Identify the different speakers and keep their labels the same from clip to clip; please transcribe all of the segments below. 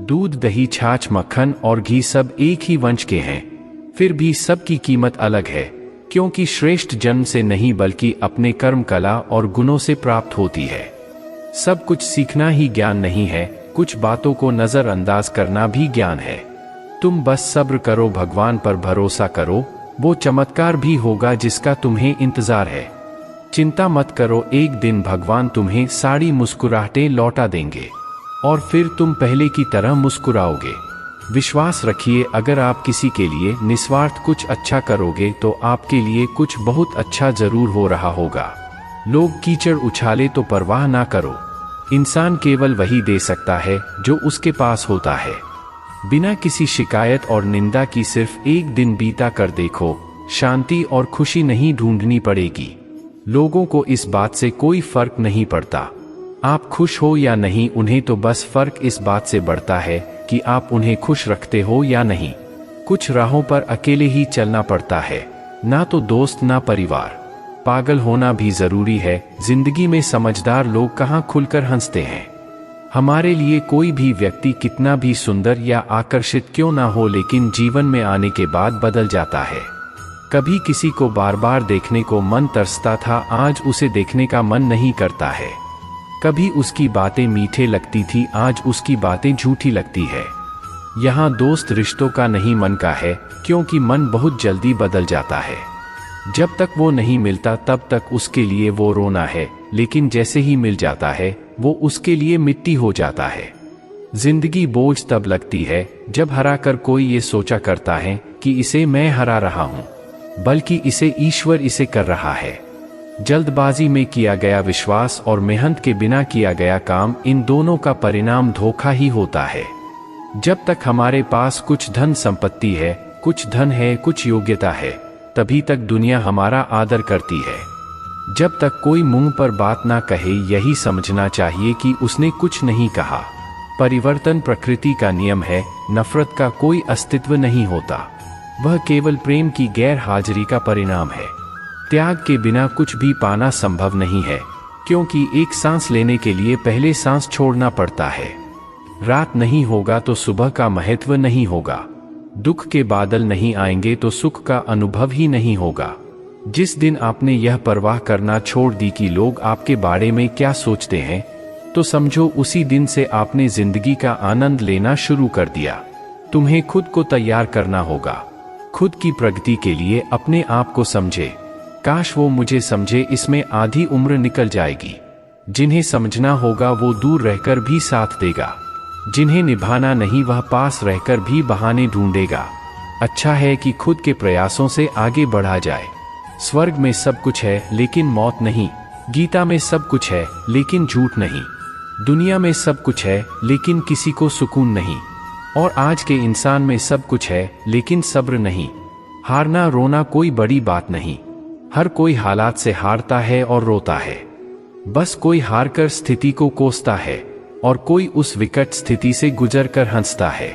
Speaker 1: दूध, दही, छाछ, मक्खन और घी सब एक ही वंश के हैं, फिर भी सबकी कीमत अलग है, क्योंकि श्रेष्ठ जन्म से नहीं बल्कि अपने कर्म, कला और गुणों से प्राप्त होती है। सब कुछ सीखना ही ज्ञान नहीं है, कुछ बातों को नजरअंदाज करना भी ज्ञान है। तुम बस सब्र करो, भगवान पर भरोसा करो, वो चमत्कार भी होगा जिसका तुम्हें इंतजार है। चिंता मत करो, एक दिन भगवान तुम्हें सारी मुस्कुराहटें लौटा देंगे और फिर तुम पहले की तरह मुस्कुराओगे। विश्वास रखिए, अगर आप किसी के लिए निस्वार्थ कुछ अच्छा करोगे तो आपके लिए कुछ बहुत अच्छा जरूर हो रहा होगा। लोग कीचड़ उछाले तो परवाह ना करो, इंसान केवल वही दे सकता है जो उसके पास होता है। बिना किसी शिकायत और निंदा की सिर्फ एक दिन बीता कर देखो, शांति और खुशी नहीं ढूंढनी पड़ेगी। लोगों को इस बात से कोई फर्क नहीं पड़ता, आप खुश हो या नहीं, उन्हें तो बस फर्क इस बात से पड़ता है कि आप उन्हें खुश रखते हो या नहीं। कुछ राहों पर अकेले ही चलना पड़ता है, ना तो दोस्त ना परिवार। पागल होना भी जरूरी है, जिंदगी में समझदार लोग कहाँ खुलकर हंसते हैं। हमारे लिए कोई भी व्यक्ति कितना भी सुंदर या आकर्षित क्यों ना हो, लेकिन जीवन में आने के बाद बदल जाता है। कभी किसी को बार बार देखने को मन तरसता था, आज उसे देखने का मन नहीं करता है। कभी उसकी बातें मीठे लगती थी, आज उसकी बातें झूठी लगती है। यहाँ दोस्त रिश्तों का नहीं, मन का है, क्योंकि मन बहुत जल्दी बदल जाता है। जब तक वो नहीं मिलता तब तक उसके लिए वो रोना है, लेकिन जैसे ही मिल जाता है वो उसके लिए मिट्टी हो जाता है। जिंदगी बोझ तब लगती है जब हराकर कोई ये सोचा करता है कि इसे मैं हरा रहा हूँ, बल्कि इसे ईश्वर इसे कर रहा है। जल्दबाजी में किया गया विश्वास और मेहनत के बिना किया गया काम, इन दोनों का परिणाम धोखा ही होता है। जब तक हमारे पास कुछ धन संपत्ति है, कुछ धन है, कुछ योग्यता है, तभी तक दुनिया हमारा आदर करती है। जब तक कोई मुंह पर बात ना कहे, यही समझना चाहिए कि उसने कुछ नहीं कहा। परिवर्तन प्रकृति का नियम है, नफरत का कोई अस्तित्व नहीं होता, वह केवल प्रेम की गैर हाजिरी का परिणाम है। त्याग के बिना कुछ भी पाना संभव नहीं है, क्योंकि एक सांस लेने के लिए पहले सांस छोड़ना पड़ता है। रात नहीं होगा तो सुबह का महत्व नहीं होगा, दुख के बादल नहीं आएंगे तो सुख का अनुभव ही नहीं होगा। जिस दिन आपने यह परवाह करना छोड़ दी कि लोग आपके बारे में क्या सोचते हैं, तो समझो उसी दिन से आपने जिंदगी का आनंद लेना शुरू कर दिया। तुम्हें खुद को तैयार करना होगा, खुद की प्रगति के लिए अपने आप को समझे। काश वो मुझे समझे, इसमें आधी उम्र निकल जाएगी। जिन्हें समझना होगा वो दूर रहकर भी साथ देगा, जिन्हें निभाना नहीं वह पास रहकर भी बहाने ढूंढेगा। अच्छा है कि खुद के प्रयासों से आगे बढ़ा जाए। स्वर्ग में सब कुछ है लेकिन मौत नहीं, गीता में सब कुछ है लेकिन झूठ नहीं, दुनिया में सब कुछ है लेकिन किसी को सुकून नहीं, और आज के इंसान में सब कुछ है लेकिन सब्र नहीं। हारना रोना कोई बड़ी बात नहीं, हर कोई हालात से हारता है और रोता है। बस कोई हारकर स्थिति को कोसता है और कोई उस विकट स्थिति से गुजरकर हंसता है।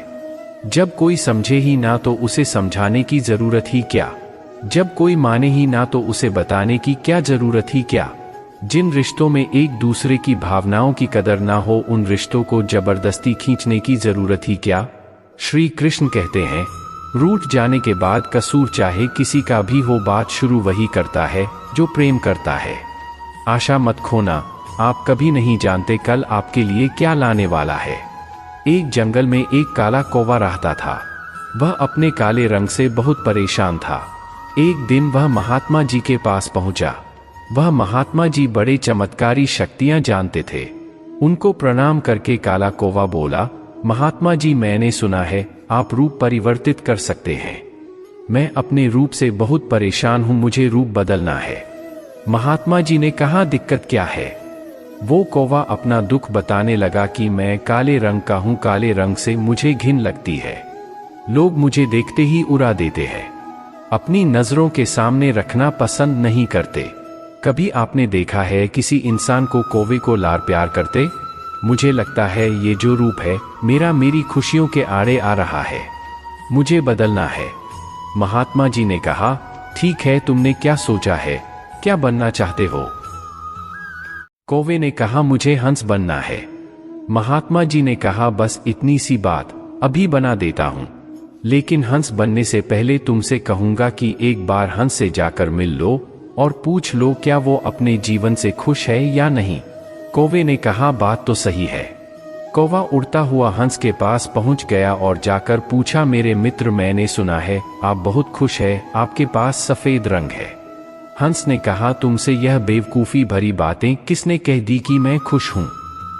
Speaker 1: जब कोई समझे ही ना तो उसे समझाने की जरूरत ही क्या, जब कोई माने ही ना तो उसे बताने की क्या जरूरत ही क्या। जिन रिश्तों में एक दूसरे की भावनाओं की कदर ना हो, उन रिश्तों को जबरदस्ती खींचने की जरूरत ही क्या। श्री कृष्ण कहते हैं, रूठ जाने के बाद कसूर चाहे किसी का भी हो, बात शुरू वही करता है जो प्रेम करता है। आशा मत खोना, आप कभी नहीं जानते कल आपके लिए क्या लाने वाला है। एक जंगल में एक काला कौवा रहता था। वह अपने काले रंग से बहुत परेशान था। एक दिन वह महात्मा जी के पास पहुंचा। वह महात्मा जी बड़े चमत्कारी शक्तियां जानते थे। उनको प्रणाम करके काला कौवा बोला, महात्मा जी, मैंने सुना है आप रूप परिवर्तित कर सकते हैं। मैं अपने रूप से बहुत परेशान हूं, मुझे रूप बदलना है। महात्मा जी ने कहा, दिक्कत क्या है? वो कौवा अपना दुख बताने लगा कि मैं काले रंग का हूं, काले रंग से मुझे घिन लगती है। लोग मुझे देखते ही उड़ा देते हैं, अपनी नजरों के सामने रखना पसंद नहीं करते। कभी आपने देखा है किसी इंसान को कौवे को लाड़ प्यार करते? मुझे लगता है ये जो रूप है मेरा, मेरी खुशियों के आड़े आ रहा है, मुझे बदलना है। महात्मा जी ने कहा, ठीक है, तुमने क्या सोचा है, क्या बनना चाहते हो? कौवे ने कहा, मुझे हंस बनना है। महात्मा जी ने कहा, बस इतनी सी बात, अभी बना देता हूं। लेकिन हंस बनने से पहले तुमसे कहूंगा कि एक बार हंस से जाकर मिल लो और पूछ लो क्या वो अपने जीवन से खुश है या नहीं। कौवे ने कहा, बात तो सही है। कौवा उड़ता हुआ हंस के पास पहुंच गया और जाकर पूछा, मेरे मित्र, मैंने सुना है आप बहुत खुश है, आपके पास सफेद रंग है। हंस ने कहा, तुमसे यह बेवकूफ़ी भरी बातें किसने कह दी कि मैं खुश हूं?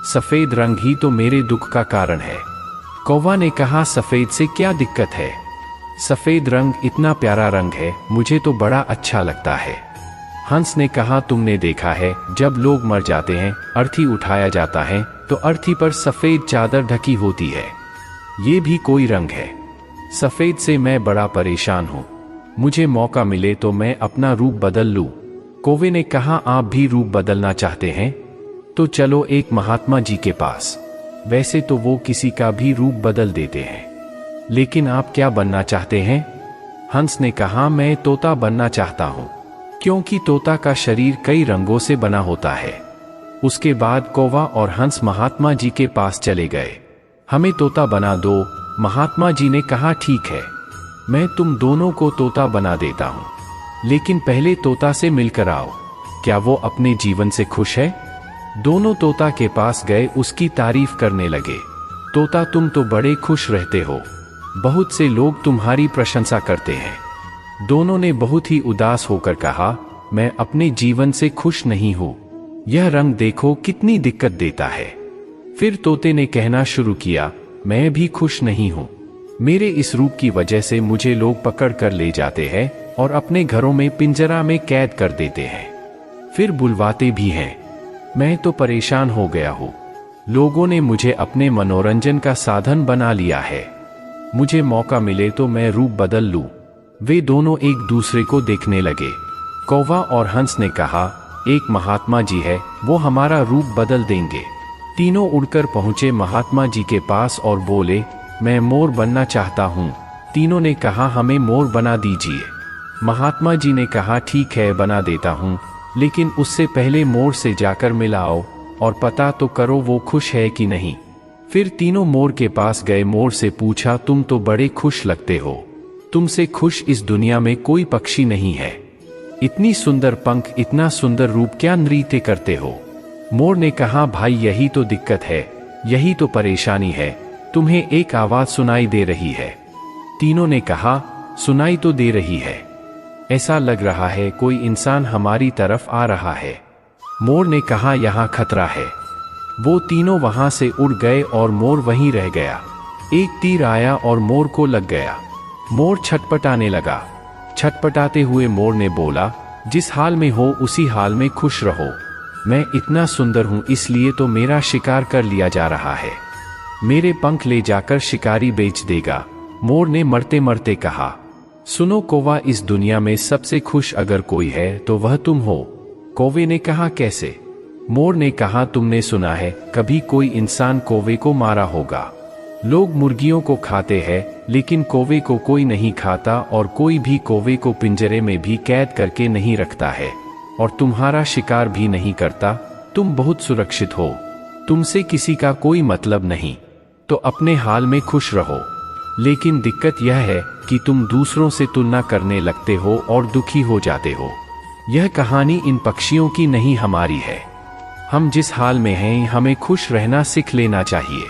Speaker 1: सफेद रंग ही तो मेरे दुख का कारण है। कौवा ने कहा, सफेद से क्या दिक्कत है? सफेद रंग इतना प्यारा रंग है, मुझे तो बड़ा अच्छा लगता है। हंस ने कहा, तुमने देखा है जब लोग मर जाते हैं, अर्थी उठाया जाता है तो अर्थी पर सफेद चादर ढकी होती है। ये भी कोई रंग है। सफेद से मैं बड़ा परेशान हूं। मुझे मौका मिले तो मैं अपना रूप बदल लूं। कौवे ने कहा, आप भी रूप बदलना चाहते हैं? तो चलो एक महात्मा जी के पास। वैसे तो वो किसी का भी रूप बदल देते हैं, लेकिन आप क्या बनना चाहते हैं? हंस ने कहा, मैं तोता बनना चाहता हूं, क्योंकि तोता का शरीर कई रंगों से बना होता है। उसके बाद कौवा और हंस महात्मा जी के पास चले गए। हमें तोता बना दो। महात्मा जी ने कहा, ठीक है, मैं तुम दोनों को तोता बना देता हूं, लेकिन पहले तोता से मिलकर आओ। क्या वो अपने जीवन से खुश है? दोनों तोता के पास गए, उसकी तारीफ करने लगे। तोता, तुम तो बड़े खुश रहते हो, बहुत से लोग तुम्हारी प्रशंसा करते हैं। दोनों ने बहुत ही उदास होकर कहा, मैं अपने जीवन से खुश नहीं हूं। यह रंग देखो कितनी दिक्कत देता है। फिर तोते ने कहना शुरू किया, मैं भी खुश नहीं हूं। मेरे इस रूप की वजह से मुझे लोग पकड़ कर ले जाते हैं और अपने घरों में पिंजरा में कैद कर देते हैं, फिर बुलवाते भी हैं। मैं तो परेशान हो गया हूं। लोगों ने मुझे अपने मनोरंजन का साधन बना लिया है। मुझे मौका मिले तो मैं रूप बदल लूं। वे दोनों एक दूसरे को देखने लगे। कौवा और हंस ने कहा, एक महात्मा जी है, वो हमारा रूप बदल देंगे। तीनों उड़कर पहुंचे महात्मा जी के पास और बोले, मैं मोर बनना चाहता हूं। तीनों ने कहा, हमें मोर बना दीजिए। महात्मा जी ने कहा, ठीक है, बना देता हूं, लेकिन उससे पहले मोर से जाकर मिलाओ और पता तो करो वो खुश है कि नहीं। फिर तीनों मोर के पास गए। मोर से पूछा, तुम तो बड़े खुश लगते हो, तुमसे खुश इस दुनिया में कोई पक्षी नहीं है। इतनी सुंदर पंख, इतना सुंदर रूप, क्या नृत्य करते हो? मोर ने कहा, भाई यही तो दिक्कत है, यही तो परेशानी है, तुम्हें एक आवाज सुनाई दे रही है। तीनों ने कहा, सुनाई तो दे रही है, ऐसा लग रहा है कोई इंसान हमारी तरफ आ रहा है। मोर ने कहा, यहाँ खतरा है। वो तीनों वहां से उड़ गए और मोर वहीं रह गया। एक तीर आया और मोर को लग गया। मोर छटपटाने लगा। छटपटाते हुए मोर ने बोला, जिस हाल में हो उसी हाल में खुश रहो। मैं इतना सुंदर हूं, इसलिए तो मेरा शिकार कर लिया जा रहा है। मेरे पंख ले जाकर शिकारी बेच देगा। मोर ने मरते मरते कहा। सुनो कौवा, इस दुनिया में सबसे खुश अगर कोई है तो वह तुम हो। कौवे ने कहा, कैसे? मोर ने कहा, तुमने सुना है कभी कोई इंसान कौवे को मारा होगा। लोग मुर्गियों को खाते हैं, लेकिन कौवे को कोई नहीं खाता, और कोई भी कौवे को पिंजरे में भी कैद करके नहीं रखता है, और तुम्हारा शिकार भी नहीं करता। तुम बहुत सुरक्षित हो, तुमसे किसी का कोई मतलब नहीं, तो अपने हाल में खुश रहो। लेकिन दिक्कत यह है कि तुम दूसरों से तुलना करने लगते हो और दुखी हो जाते हो। यह कहानी इन पक्षियों की नहीं, हमारी है। हम जिस हाल में हैं, हमें खुश रहना सीख लेना चाहिए।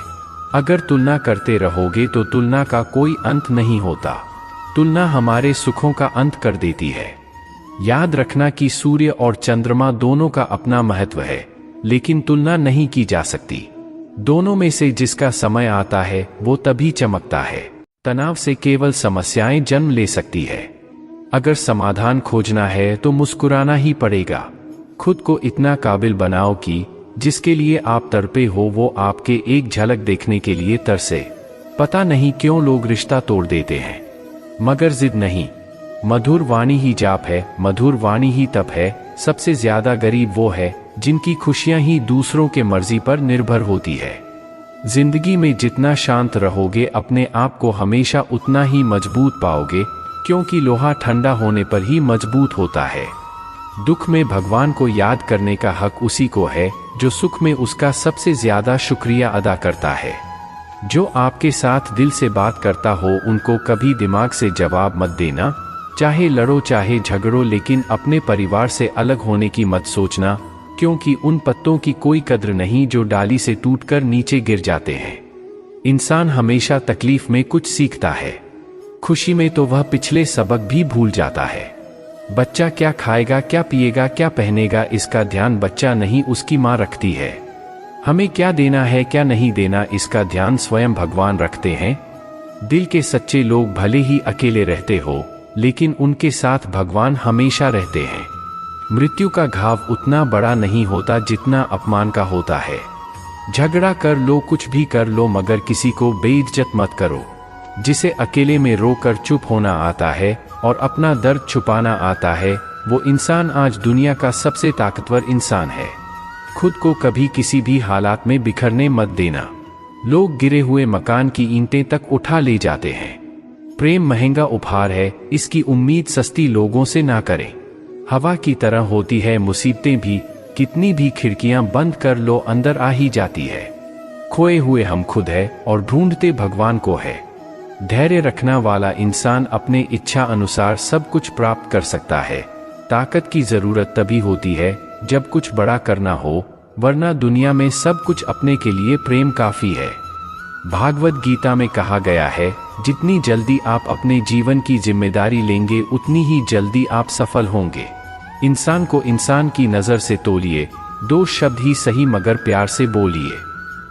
Speaker 1: अगर तुलना करते रहोगे तो तुलना का कोई अंत नहीं होता। तुलना हमारे सुखों का अंत कर देती है। याद रखना कि सूर्य और चंद्रमा दोनों का अपना महत्व है, लेकिन तुलना नहीं की जा सकती। दोनों में से जिसका समय आता है वो तभी चमकता है। तनाव से केवल समस्याएं जन्म ले सकती है। अगर समाधान खोजना है तो मुस्कुराना ही पड़ेगा। खुद को इतना काबिल बनाओ कि जिसके लिए आप तड़पे हो वो आपके एक झलक देखने के लिए तरसे। पता नहीं क्यों लोग रिश्ता तोड़ देते हैं, मगर जिद नहीं। मधुर वाणी ही जाप है, मधुर वाणी ही तप है। सबसे ज्यादा गरीब वो है जिनकी खुशियां ही दूसरों के मर्जी पर निर्भर होती है। जिंदगी में जितना शांत रहोगे, अपने आप को हमेशा उतना ही मजबूत पाओगे, क्योंकि लोहा ठंडा होने पर ही मजबूत होता है। दुख में भगवान को याद करने का हक उसी को है जो सुख में उसका सबसे ज्यादा शुक्रिया अदा करता है। जो आपके साथ दिल से बात करता हो उनको कभी दिमाग से जवाब मत देना, चाहे लड़ो चाहे झगड़ो, लेकिन अपने परिवार से अलग होने की मत सोचना, क्योंकि उन पत्तों की कोई कद्र नहीं जो डाली से टूटकर नीचे गिर जाते हैं। इंसान हमेशा तकलीफ में कुछ सीखता है, खुशी में तो वह पिछले सबक भी भूल जाता है। बच्चा क्या खाएगा, क्या पिएगा, क्या पहनेगा, इसका ध्यान बच्चा नहीं उसकी माँ रखती है। हमें क्या देना है क्या नहीं देना, इसका ध्यान स्वयं भगवान रखते हैं। दिल के सच्चे लोग भले ही अकेले रहते हो, लेकिन उनके साथ भगवान हमेशा रहते हैं। मृत्यु का घाव उतना बड़ा नहीं होता जितना अपमान का होता है। झगड़ा कर लो, कुछ भी कर लो, मगर किसी को बेइज्जत मत करो। जिसे अकेले में रोकर चुप होना आता है और अपना दर्द छुपाना आता है, वो इंसान आज दुनिया का सबसे ताकतवर इंसान है। खुद को कभी किसी भी हालात में बिखरने मत देना। लोग गिरे हुए मकान की ईंटें तक उठा ले जाते हैं। प्रेम महंगा उपहार है, इसकी उम्मीद सस्ती लोगों से ना करें। हवा की तरह होती है मुसीबतें भी, कितनी भी खिड़कियां बंद कर लो अंदर आ ही जाती है। खोए हुए हम खुद है और ढूंढते भगवान को है। धैर्य रखना वाला इंसान अपने इच्छा अनुसार सब कुछ प्राप्त कर सकता है। ताकत की जरूरत तभी होती है जब कुछ बड़ा करना हो, वरना दुनिया में सब कुछ अपने के लिए प्रेम काफी है। भागवत गीता में कहा गया है, जितनी जल्दी आप अपने जीवन की जिम्मेदारी लेंगे उतनी ही जल्दी आप सफल होंगे। इंसान को इंसान की नजर से तोलिए, दो शब्द ही सही मगर प्यार से बोलिए।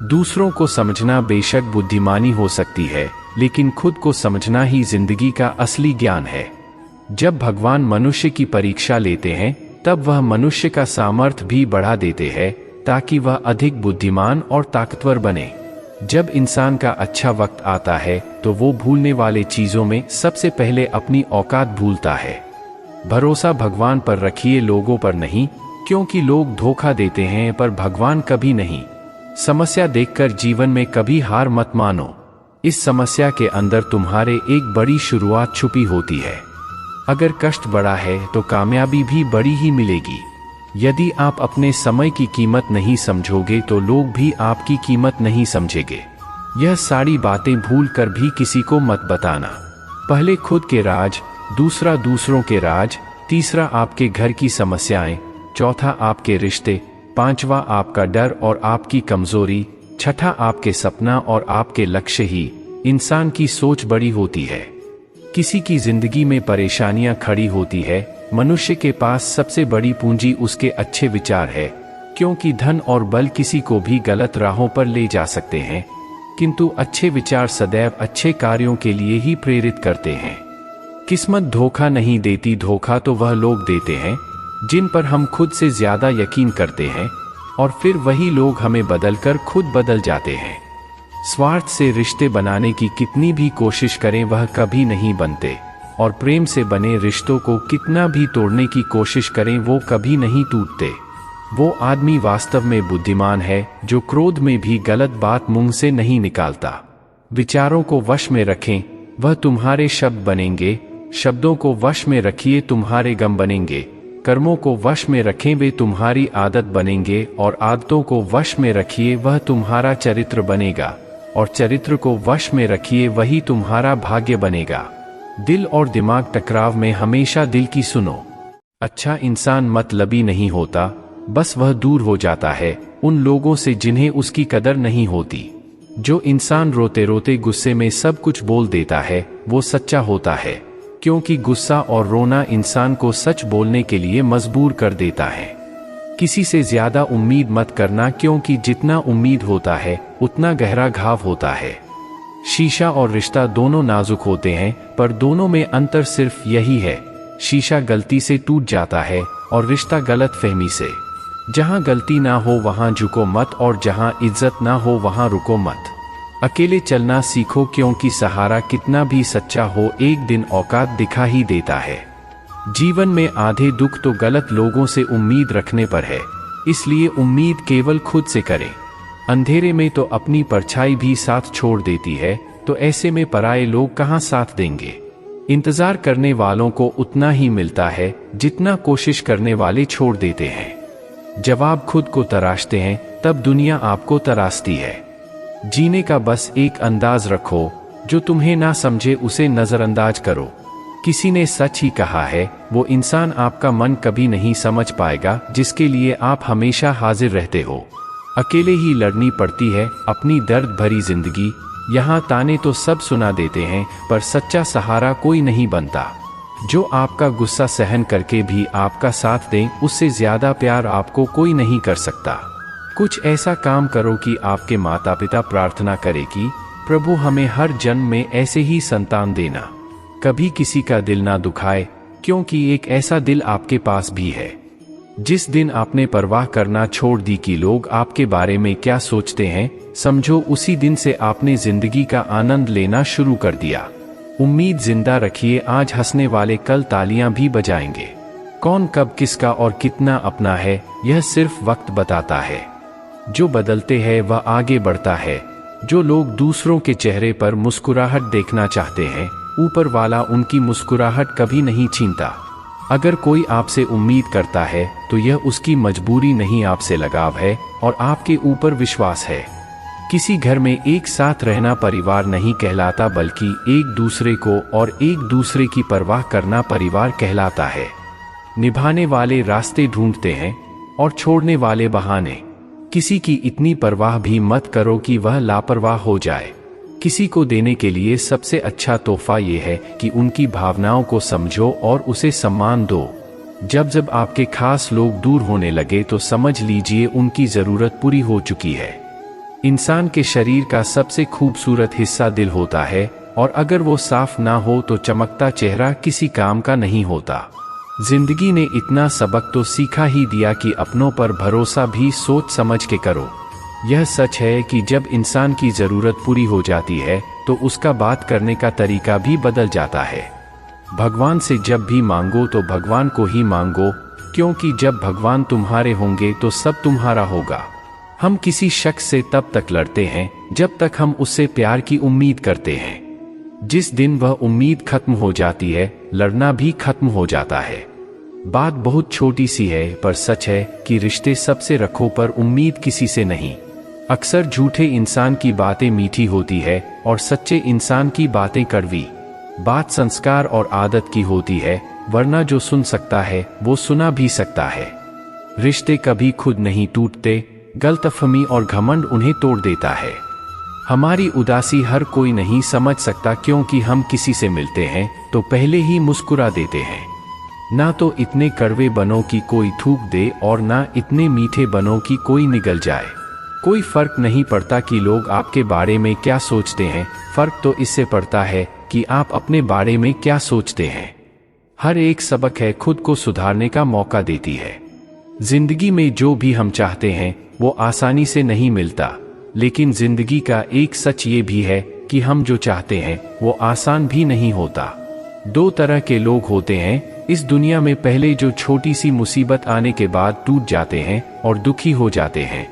Speaker 1: दूसरों को समझना बेशक बुद्धिमानी हो सकती है, लेकिन खुद को समझना ही जिंदगी का असली ज्ञान है। जब भगवान मनुष्य की परीक्षा लेते हैं, तब वह मनुष्य का सामर्थ्य भी बढ़ा देते हैं ताकि वह अधिक बुद्धिमान और ताकतवर बने। जब इंसान का अच्छा वक्त आता है तो वो भूलने वाले चीजों में सबसे पहले अपनी औकात भूलता है। भरोसा भगवान पर रखिए, लोगों पर नहीं, क्योंकि लोग धोखा देते हैं पर भगवान कभी नहीं। समस्या देखकर जीवन में कभी हार मत मानो। इस समस्या के अंदर तुम्हारे एक बड़ी शुरुआत छुपी होती है। अगर कष्ट बड़ा है तो कामयाबी भी बड़ी ही मिलेगी। यदि आप अपने समय की कीमत नहीं समझोगे तो लोग भी आपकी कीमत नहीं समझेंगे। यह सारी बातें भूल कर भी किसी को मत बताना। पहले खुद के राज, दूसरा दूसरों के राज, तीसरा आपके घर की समस्याएं, चौथा आपके रिश्ते, पांचवा आपका डर और आपकी कमजोरी, छठा आपके सपना और आपके लक्ष्य ही। इंसान की सोच बड़ी होती है। किसी की जिंदगी में परेशानियां खड़ी होती है, मनुष्य के पास सबसे बड़ी पूंजी उसके अच्छे विचार है, क्योंकि धन और बल किसी को भी गलत राहों पर ले जा सकते हैं, किंतु अच्छे विचार सदैव अच्छे कार्यों के लिए ही प्रेरित करते हैं। किस्मत धोखा नहीं देती, धोखा तो वह लोग देते हैं जिन पर हम खुद से ज्यादा यकीन करते हैं, और फिर वही लोग हमें बदलकर खुद बदल जाते हैं। स्वार्थ से रिश्ते बनाने की कितनी भी कोशिश करें वह कभी नहीं बनते, और प्रेम से बने रिश्तों को कितना भी तोड़ने की कोशिश करें वो कभी नहीं टूटते। वो आदमी वास्तव में बुद्धिमान है जो क्रोध में भी गलत बात मुंह से नहीं निकालता। विचारों को वश में रखें, वह तुम्हारे शब्द बनेंगे। शब्दों को वश में रखिए, तुम्हारे गम बनेंगे। कर्मों को वश में रखें, वे तुम्हारी आदत बनेंगे, और आदतों को वश में रखिए, वह तुम्हारा चरित्र बनेगा, और चरित्र को वश में रखिए, वही तुम्हारा भाग्य बनेगा। दिल और दिमाग टकराव में हमेशा दिल की सुनो। अच्छा इंसान मतलबी नहीं होता, बस वह दूर हो जाता है उन लोगों से जिन्हें उसकी कदर नहीं होती। जो इंसान रोते रोते गुस्से में सब कुछ बोल देता है वो सच्चा होता है, क्योंकि गुस्सा और रोना इंसान को सच बोलने के लिए मजबूर कर देता है। किसी से ज्यादा उम्मीद मत करना, क्योंकि जितना उम्मीद होता है उतना गहरा घाव होता है। शीशा और रिश्ता दोनों नाजुक होते हैं, पर दोनों में अंतर सिर्फ यही है, शीशा गलती से टूट जाता है और रिश्ता गलतफहमी से। जहां गलती ना हो वहां झुको मत, और जहां इज्जत ना हो वहां रुको मत। अकेले चलना सीखो, क्योंकि सहारा कितना भी सच्चा हो एक दिन औकात दिखा ही देता है। जीवन में आधे दुख तो गलत लोगों से उम्मीद रखने पर है, इसलिए उम्मीद केवल खुद से करें। अंधेरे में तो अपनी परछाई भी साथ छोड़ देती है, तो ऐसे में पराये लोग कहां साथ देंगे। इंतजार करने वालों को उतना ही मिलता है जितना कोशिश करने वाले छोड़ देते हैं। जब आप खुद को तराशते हैं तब दुनिया आपको तराशती है। जीने का बस एक अंदाज रखो, जो तुम्हें ना समझे उसे नजरअंदाज करो। किसी ने सच ही कहा है, वो इंसान आपका मन कभी नहीं समझ पाएगा जिसके लिए आप हमेशा हाजिर रहते हो। अकेले ही लड़नी पड़ती है अपनी दर्द भरी जिंदगी। यहाँ ताने तो सब सुना देते हैं, पर सच्चा सहारा कोई नहीं बनता। जो आपका गुस्सा सहन करके भी आपका साथ दें, उससे ज्यादा प्यार आपको कोई नहीं कर सकता। कुछ ऐसा काम करो कि आपके माता पिता प्रार्थना करें कि प्रभु हमें हर जन्म में ऐसे ही संतान देना। कभी किसी का दिल ना दुखाए, क्योंकि एक ऐसा दिल आपके पास भी है। जिस दिन आपने परवाह करना छोड़ दी कि लोग आपके बारे में क्या सोचते हैं, समझो उसी दिन से आपने जिंदगी का आनंद लेना शुरू कर दिया। उम्मीद जिंदा रखिए, आज हंसने वाले कल तालियां भी बजाएंगे। कौन कब किसका और कितना अपना है, यह सिर्फ वक्त बताता है। जो बदलते हैं वह आगे बढ़ता है। जो लोग दूसरों के चेहरे पर मुस्कुराहट देखना चाहते हैं, ऊपर वाला उनकी मुस्कुराहट कभी नहीं छीनता। अगर कोई आपसे उम्मीद करता है तो यह उसकी मजबूरी नहीं, आपसे लगाव है और आपके ऊपर विश्वास है। किसी घर में एक साथ रहना परिवार नहीं कहलाता, बल्कि एक दूसरे को और एक दूसरे की परवाह करना परिवार कहलाता है। निभाने वाले रास्ते ढूंढते हैं और छोड़ने वाले बहाने। किसी की इतनी परवाह भी मत करो कि वह लापरवाह हो जाए। किसी को देने के लिए सबसे अच्छा तोहफा ये है कि उनकी भावनाओं को समझो और उसे सम्मान दो। जब जब आपके खास लोग दूर होने लगे तो समझ लीजिए उनकी जरूरत पूरी हो चुकी है। इंसान के शरीर का सबसे खूबसूरत हिस्सा दिल होता है, और अगर वो साफ ना हो तो चमकता चेहरा किसी काम का नहीं होता। जिंदगी ने इतना सबक तो सीखा ही दिया कि अपनों पर भरोसा भी सोच समझ के करो। यह सच है कि जब इंसान की जरूरत पूरी हो जाती है तो उसका बात करने का तरीका भी बदल जाता है। भगवान से जब भी मांगो तो भगवान को ही मांगो, क्योंकि जब भगवान तुम्हारे होंगे तो सब तुम्हारा होगा। हम किसी शख्स से तब तक लड़ते हैं जब तक हम उससे प्यार की उम्मीद करते हैं। जिस दिन वह उम्मीद खत्म हो जाती है, लड़ना भी खत्म हो जाता है। बात बहुत छोटी सी है, पर सच है कि रिश्ते सबसे रखो पर उम्मीद किसी से नहीं। अक्सर झूठे इंसान की बातें मीठी होती है और सच्चे इंसान की बातें कड़वी। बात संस्कार और आदत की होती है, वरना जो सुन सकता है वो सुना भी सकता है। रिश्ते कभी खुद नहीं टूटते, गलतफहमी और घमंड उन्हें तोड़ देता है। हमारी उदासी हर कोई नहीं समझ सकता, क्योंकि हम किसी से मिलते हैं तो पहले ही मुस्कुरा देते हैं। ना तो इतने कड़वे बनो कि कोई थूक दे, और ना इतने मीठे बनो कि कोई निगल जाए। कोई फर्क नहीं पड़ता कि लोग आपके बारे में क्या सोचते हैं, फर्क तो इससे पड़ता है कि आप अपने बारे में क्या सोचते हैं। हर एक सबक है खुद को सुधारने का मौका देती है। जिंदगी में जो भी हम चाहते हैं वो आसानी से नहीं मिलता, लेकिन जिंदगी का एक सच ये भी है कि हम जो चाहते हैं वो आसान भी नहीं होता। दो तरह के लोग होते हैं इस दुनिया में, पहले जो छोटी सी मुसीबत आने के बाद टूट जाते हैं और दुखी हो जाते हैं,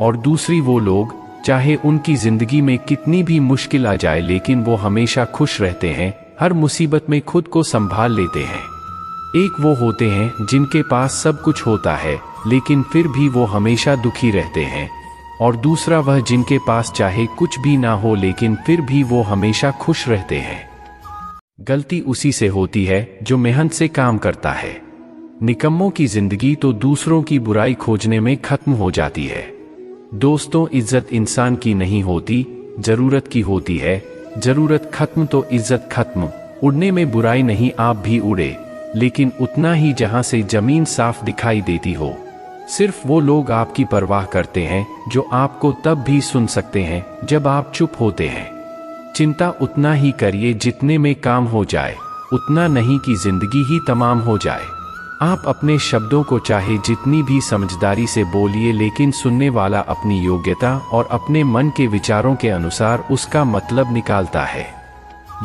Speaker 1: और दूसरी वो लोग चाहे उनकी जिंदगी में कितनी भी मुश्किल आ जाए लेकिन वो हमेशा खुश रहते हैं, हर मुसीबत में खुद को संभाल लेते हैं। एक वो होते हैं जिनके पास सब कुछ होता है लेकिन फिर भी वो हमेशा दुखी रहते हैं, और दूसरा वह जिनके पास चाहे कुछ भी ना हो लेकिन फिर भी वो हमेशा खुश रहते हैं। गलती उसी से होती है जो मेहनत से काम करता है। निकम्मों की जिंदगी तो दूसरों की बुराई खोजने में खत्म हो जाती है। दोस्तों, इज्जत इंसान की नहीं होती, जरूरत की होती है। जरूरत खत्म तो इज्जत खत्म। उड़ने में बुराई नहीं, आप भी उड़े, लेकिन उतना ही जहां से जमीन साफ दिखाई देती हो। सिर्फ वो लोग आपकी परवाह करते हैं जो आपको तब भी सुन सकते हैं जब आप चुप होते हैं। चिंता उतना ही करिए जितने में काम हो जाए, उतना नहीं कि जिंदगी ही तमाम हो जाए। आप अपने शब्दों को चाहे जितनी भी समझदारी से बोलिए, लेकिन सुनने वाला अपनी योग्यता और अपने मन के विचारों के अनुसार उसका मतलब निकालता है।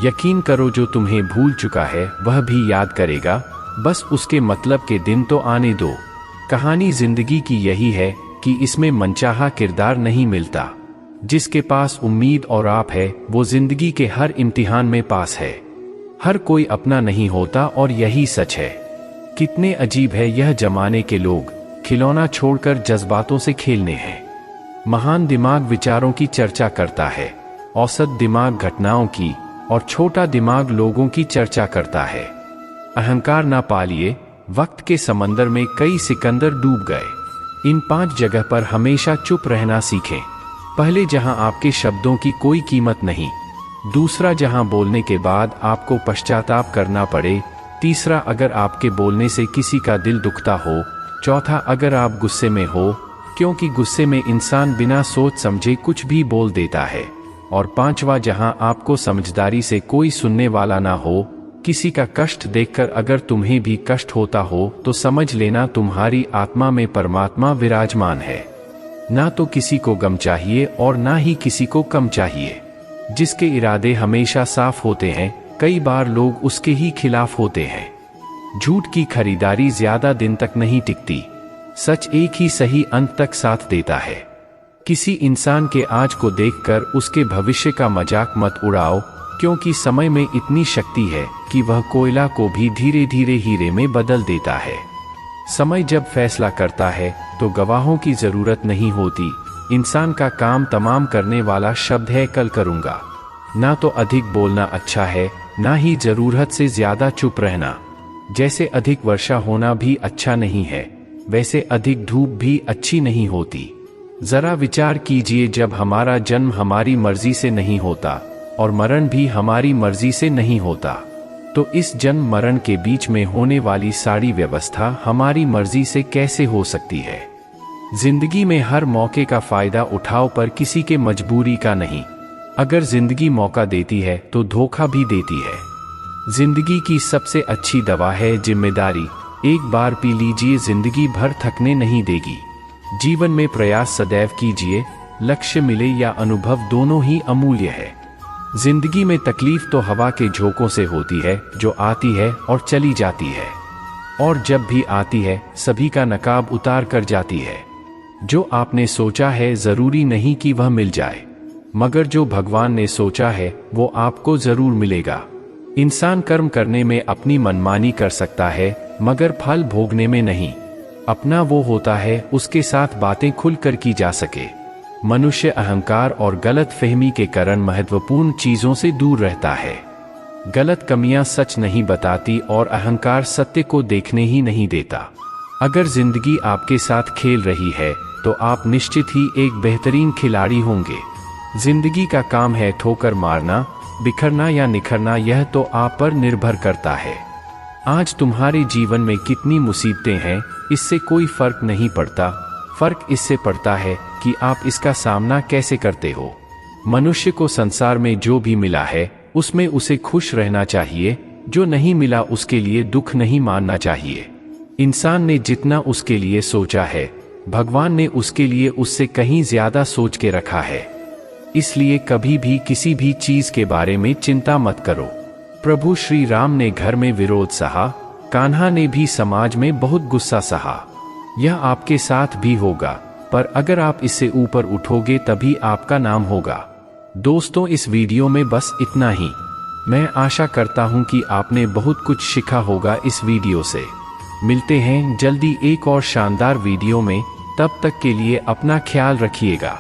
Speaker 1: यकीन करो, जो तुम्हें भूल चुका है वह भी याद करेगा, बस उसके मतलब के दिन तो आने दो। कहानी जिंदगी की यही है कि इसमें मनचाहा किरदार नहीं मिलता। जिसके पास उम्मीद और आप है वो जिंदगी के हर इम्तिहान में पास है। हर कोई अपना नहीं होता और यही सच है। कितने अजीब है यह जमाने के लोग, खिलौना छोड़कर जज्बातों से खेलने हैं। महान दिमाग विचारों की चर्चा करता है, औसत दिमाग घटनाओं की, और छोटा दिमाग लोगों की चर्चा करता है। अहंकार ना पालिए, वक्त के समंदर में कई सिकंदर डूब गए। इन 5 जगह पर हमेशा चुप रहना सीखें। पहले, जहां आपके शब्दों की कोई कीमत नहीं। दूसरा, जहां बोलने के बाद आपको पश्चाताप करना पड़े। तीसरा, अगर आपके बोलने से किसी का दिल दुखता हो। चौथा, अगर आप गुस्से में हो, क्योंकि गुस्से में इंसान बिना सोच समझे कुछ भी बोल देता है। और पांचवा, जहां आपको समझदारी से कोई सुनने वाला ना हो। किसी का कष्ट देखकर अगर तुम्हें भी कष्ट होता हो तो समझ लेना तुम्हारी आत्मा में परमात्मा विराजमान है। ना तो किसी को गम चाहिए और ना ही किसी को कम चाहिए। जिसके इरादे हमेशा साफ होते हैं, कई बार लोग उसके ही खिलाफ होते हैं। झूठ की खरीदारी ज्यादा दिन तक नहीं टिकती। सच एक ही सही अंत तक साथ देता है। किसी इंसान के आज को देखकर उसके भविष्य का मजाक मत उड़ाओ, क्योंकि समय में इतनी शक्ति है कि वह कोयला को भी धीरे धीरे हीरे में बदल देता है। समय जब फैसला करता है तो गवाहों की जरूरत नहीं होती। इंसान का काम तमाम करने वाला शब्द है कल करूंगा। ना तो अधिक बोलना अच्छा है, ना ही जरूरत से ज्यादा चुप रहना। जैसे अधिक वर्षा होना भी अच्छा नहीं है, वैसे अधिक धूप भी अच्छी नहीं होती। जरा विचार कीजिए, जब हमारा जन्म हमारी मर्जी से नहीं होता और मरण भी हमारी मर्जी से नहीं होता, तो इस जन्म मरण के बीच में होने वाली सारी व्यवस्था हमारी मर्जी से कैसे हो सकती है। जिंदगी में हर मौके का फायदा उठाओ, पर किसी के मजबूरी का नहीं। अगर जिंदगी मौका देती है तो धोखा भी देती है। जिंदगी की सबसे अच्छी दवा है जिम्मेदारी। एक बार पी लीजिए, जिंदगी भर थकने नहीं देगी। जीवन में प्रयास सदैव कीजिए, लक्ष्य मिले या अनुभव दोनों ही अमूल्य है। जिंदगी में तकलीफ तो हवा के झोंकों से होती है, जो आती है और चली जाती है, और जब भी आती है सभी का नकाब उतार कर जाती है। जो आपने सोचा है जरूरी नहीं कि वह मिल जाए, मगर जो भगवान ने सोचा है वो आपको जरूर मिलेगा। इंसान कर्म करने में अपनी मनमानी कर सकता है, मगर फल भोगने में नहीं। अपना वो होता है उसके साथ बातें खुलकर की जा सके। मनुष्य अहंकार और गलत फहमी के कारण महत्वपूर्ण चीजों से दूर रहता है। गलत कमियां सच नहीं बताती और अहंकार सत्य को देखने ही नहीं देता। अगर जिंदगी आपके साथ खेल रही है तो आप निश्चित ही एक बेहतरीन खिलाड़ी होंगे। जिंदगी का काम है ठोकर मारना, बिखरना या निखरना, यह तो आप पर निर्भर करता है। आज तुम्हारे जीवन में कितनी मुसीबतें हैं, इससे कोई फर्क नहीं पड़ता। फर्क इससे पड़ता है कि आप इसका सामना कैसे करते हो। मनुष्य को संसार में जो भी मिला है उसमें उसे खुश रहना चाहिए, जो नहीं मिला उसके लिए दुख नहीं मानना चाहिए। इंसान ने जितना उसके लिए सोचा है, भगवान ने उसके लिए उससे कहीं ज्यादा सोच के रखा है। इसलिए कभी भी किसी भी चीज के बारे में चिंता मत करो। प्रभु श्री राम ने घर में विरोध सहा, कान्हा ने भी समाज में बहुत गुस्सा सहा। यह आपके साथ भी होगा, पर अगर आप इससे ऊपर उठोगे तभी आपका नाम होगा। दोस्तों, इस वीडियो में बस इतना ही। मैं आशा करता हूं कि आपने बहुत कुछ सीखा होगा इस वीडियो से। मिलते हैं जल्दी एक और शानदार वीडियो में, तब तक के लिए अपना ख्याल रखिएगा।